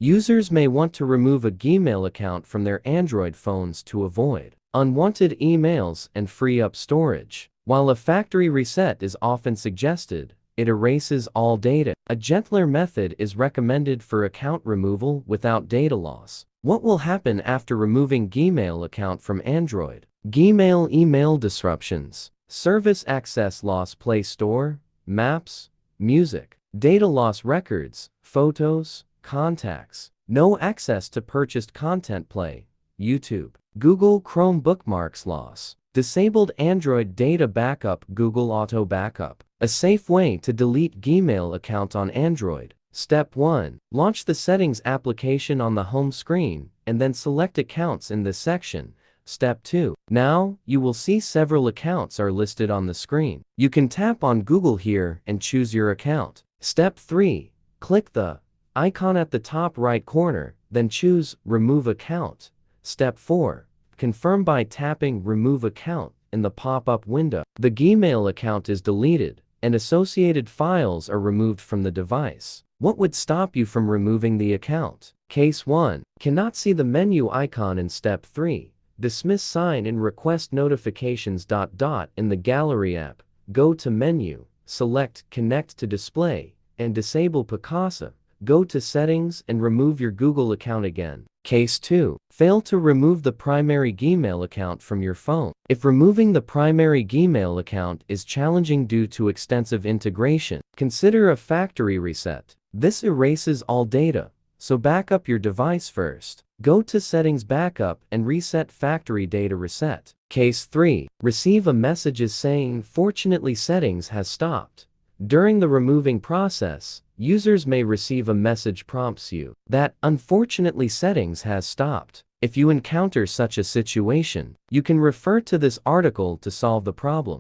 Users may want to remove a Gmail account from their Android phones to avoid unwanted emails and free up storage. While a factory reset is often suggested, it erases all data. A gentler method is recommended for account removal without data loss. What will happen after removing Gmail account from Android? Gmail email disruptions, service access loss, Play Store, Maps, Music, data loss, records, photos, contacts, no access to purchased content, Play, YouTube, Google Chrome bookmarks loss, disabled Android data backup, Google Auto Backup. A safe way to delete Gmail account on Android. Step 1. Launch the Settings application on the home screen, and then select Accounts in this section. Step 2. Now, you will see several accounts are listed on the screen. You can tap on Google here and choose your account. Step 3. Click the icon at the top right corner, then choose Remove Account. Step 4. Confirm by tapping Remove Account in the pop-up window. The Gmail account is deleted, and associated files are removed from the device. What would stop you from removing the account? Case 1. Cannot see the menu icon in Step 3. Dismiss sign in request notifications. In the Gallery app, go to Menu, select Connect to Display, and disable Picasa. Go to Settings and remove your Google account again. Case 2. Fail to remove the primary Gmail account from your phone. If removing the primary Gmail account is challenging due to extensive integration, consider a factory reset. This erases all data, so back up your device first. Go to Settings, Backup, and reset Factory Data Reset. Case 3. Receive a message saying, "Fortunately, settings has stopped." During the removing process, users may receive a message prompts you that, "Unfortunately, settings has stopped." If you encounter such a situation, you can refer to this article to solve the problem.